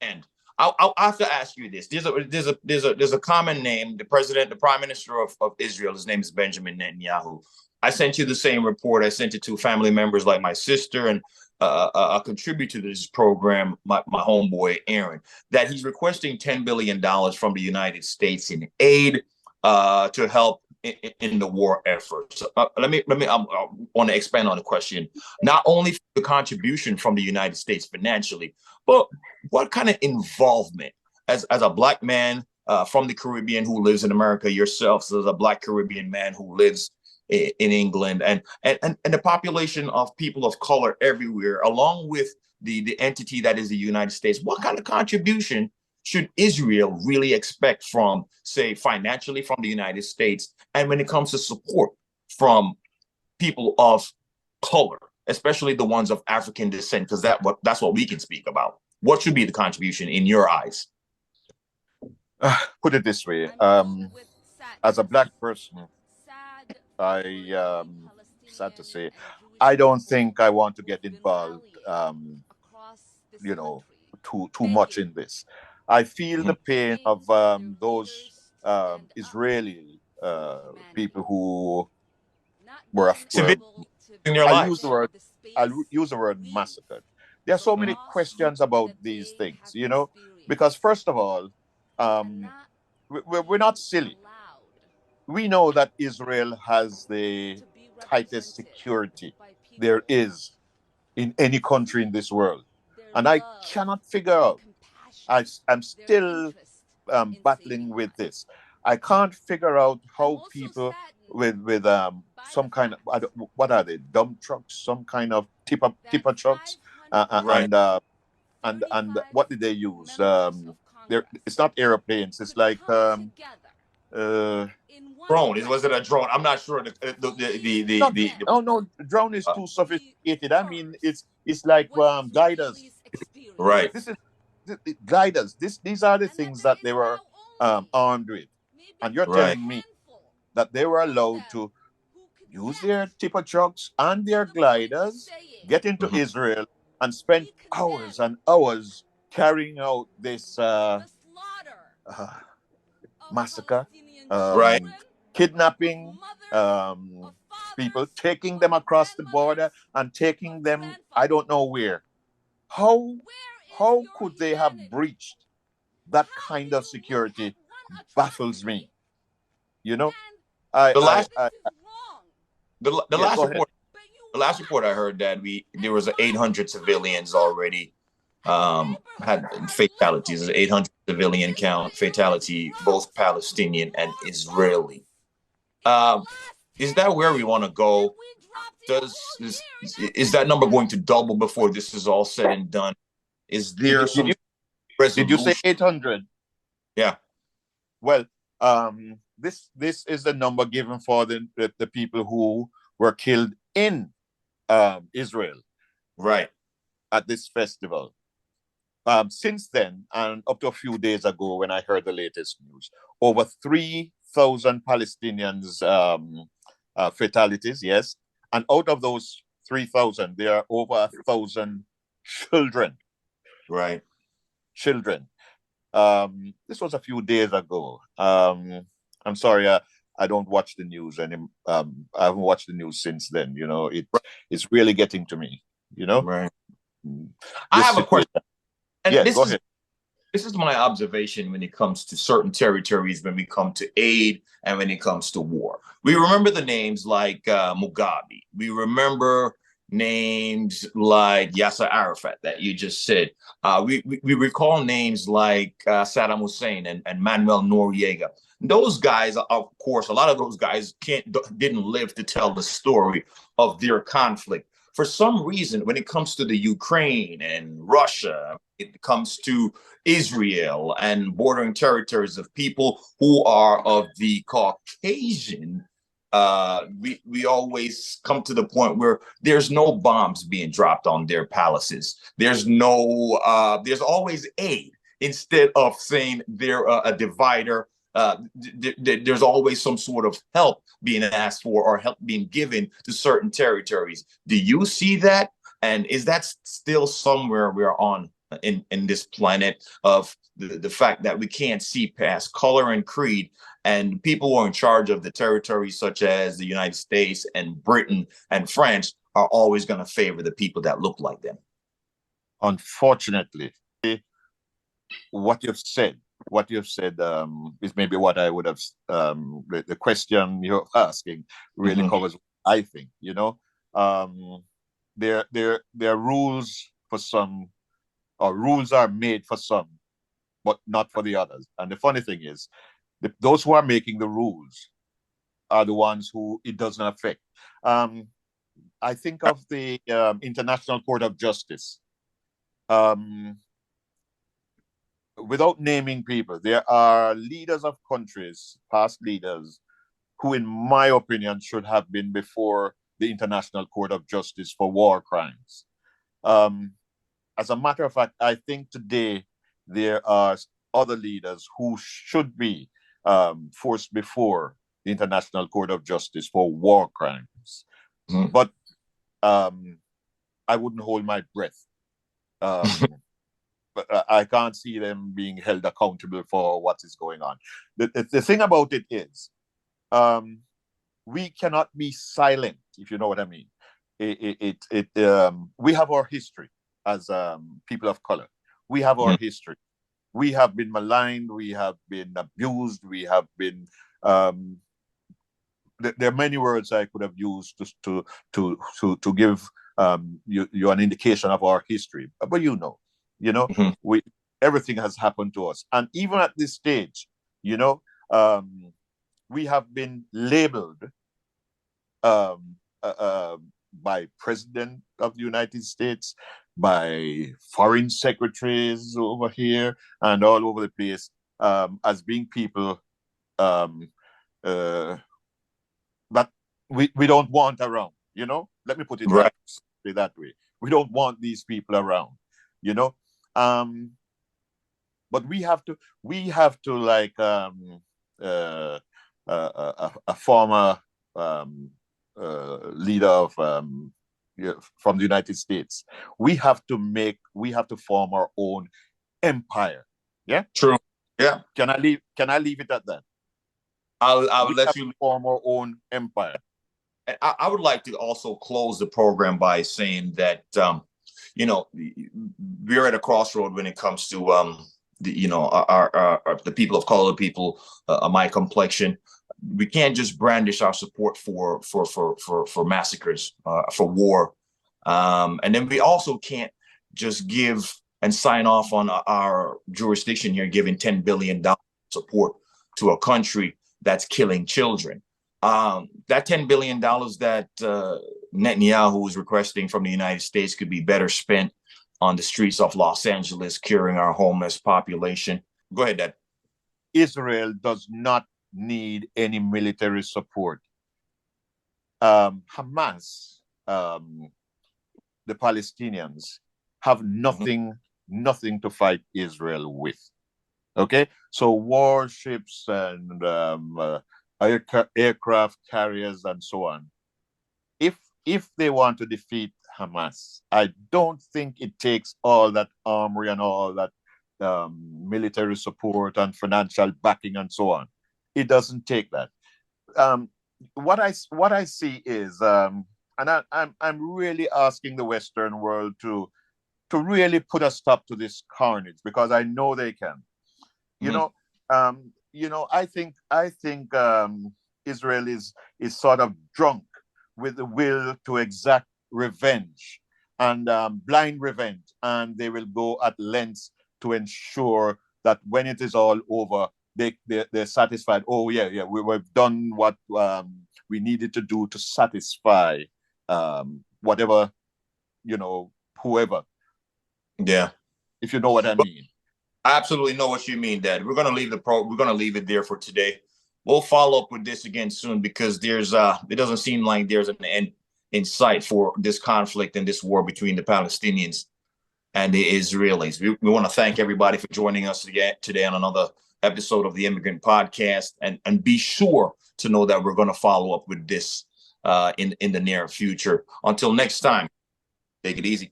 land. I'll have to ask you this. There's a common name. The prime minister of Israel. His name is Benjamin Netanyahu. I sent you the same report. I sent it to family members like my sister and a contributor to this program, my homeboy Aaron, that he's requesting $10 billion from the United States in aid to help in the war effort. So, I want to expand on the question. Not only the contribution from the United States financially, but what kind of involvement as a Black man from the Caribbean who lives in America, yourself as a Black Caribbean man who lives in England, and the population of people of color everywhere, along with the entity that is the United States, what kind of contribution should Israel really expect from, say, financially from the United States, and when it comes to support from people of color, especially the ones of African descent, because that's what we can speak about. What should be the contribution in your eyes? Put it this way, as a Black person, I sad to say, I don't think I want to get involved, too much in this. I feel the pain of those Israeli people who were in their I'll lives. use the word massacred. There are so many questions about these things, because first of all, we're not silly. We know that Israel has the tightest security there is in any country in this world. And I cannot figure out, I'm still battling with this. I can't figure out how people with some kind of, what are they, dump trucks, some kind of tipper trucks, Right. and what did they use? It's not airplanes. It's like drone. Was it a drone? I'm not sure. Oh no, drone is too sophisticated. I mean, it's like gliders. Right. This is gliders. These are the things that they were armed with, and you're telling me that they were allowed to use their tipper trucks and their gliders, get into Israel, and spend hours and hours carrying out this massacre, Right. kidnapping people, taking them across the border and taking them, I don't know where. How could they have breached that kind of security? Baffles me. The last report I heard that there was 800 civilians already had fatalities. 800 civilian count fatality, both Palestinian and Israeli. Is that where we want to go? Is that number going to double before this is all said and done? Is there some resolution? Did you say 800? Yeah. Well, this is the number given for the people who were killed in Israel, right, at this festival. Since then, and up to a few days ago, when I heard the latest news, over 3,000 Palestinians fatalities. Yes, and out of those 3,000, there are over 1,000 children. Right, children. This was a few days ago. I'm sorry, I don't watch the news, and I haven't watched the news since then. It's really getting to me. Right. I have a question. And yeah, go ahead. This is my observation when it comes to certain territories, when we come to aid and when it comes to war. We remember the names like Mugabe. We remember names like Yasser Arafat that you just said. We recall names like Saddam Hussein and Manuel Noriega. Those guys, of course, a lot of those guys didn't live to tell the story of their conflict. For some reason, when it comes to the Ukraine and Russia, it comes to Israel and bordering territories of people who are of the Caucasian, we always come to the point where there's no bombs being dropped on their palaces. There's always aid instead of saying they're a divider. There's always some sort of help being asked for or help being given to certain territories. Do you see that? And is that still somewhere we're on in this planet, of the fact that we can't see past color and creed, and people who are in charge of the territories such as the United States and Britain and France are always going to favor the people that look like them. Unfortunately, what you've said is maybe what I would have, the question you're asking really covers what I think, there are rules for some, or rules are made for some, but not for the others. And the funny thing is, those who are making the rules are the ones who it doesn't affect. I think of the International Court of Justice. Without naming people, there are leaders of countries, past leaders, who, in my opinion, should have been before the International Court of Justice for war crimes. As a matter of fact, I think today there are other leaders who should be forced before the International Court of Justice for war crimes. But I wouldn't hold my breath. But I can't see them being held accountable for what is going on. The thing about it is, we cannot be silent, if you know what I mean. We have our history as people of color. We have our history. We have been maligned. We have been abused. We have been. There are many words I could have used to give you an indication of our history, but we everything has happened to us, and even at this stage, we have been labeled by President of the United States, by foreign secretaries over here and all over the place, as being people that we don't want around. Let me put it right that way. We don't want these people around. But we have to like a former leader of from the United States. We have to form our own empire. Yeah. True. Yeah. Can I leave it at that? I'll let you form our own empire. I would like to also close the program by saying that we're at a crossroad when it comes to the people of color, people my complexion. We can't just brandish our support for massacres, for war, and then we also can't just give and sign off on our jurisdiction here, giving $10 billion support to a country that's killing children. That $10 billion that Netanyahu is requesting from the United States could be better spent on the streets of Los Angeles, curing our homeless population. Go ahead, Dad. Israel does not need any military support. Hamas, the Palestinians, have nothing to fight Israel with. Okay, so warships and aircraft carriers and so on. If they want to defeat Hamas, I don't think it takes all that armory and all that military support and financial backing and so on. It doesn't take that. What I see is, and I'm really asking the Western world to really put a stop to this carnage, because I know they can. I think Israel is sort of drunk with the will to exact revenge, and blind revenge, and they will go at lengths to ensure that when it is all over, they're satisfied. Oh yeah, we've done what we needed to do to satisfy whatever, whoever. Yeah, if you know what I mean. I absolutely know what you mean, Dad. We're gonna leave it there for today. We'll follow up with this again soon, because it doesn't seem like there's an end in sight for this conflict and this war between the Palestinians and the Israelis. We want to thank everybody for joining us today on another episode of the Immigrant Podcast, and be sure to know that we're going to follow up with this in the near future. Until next time, take it easy.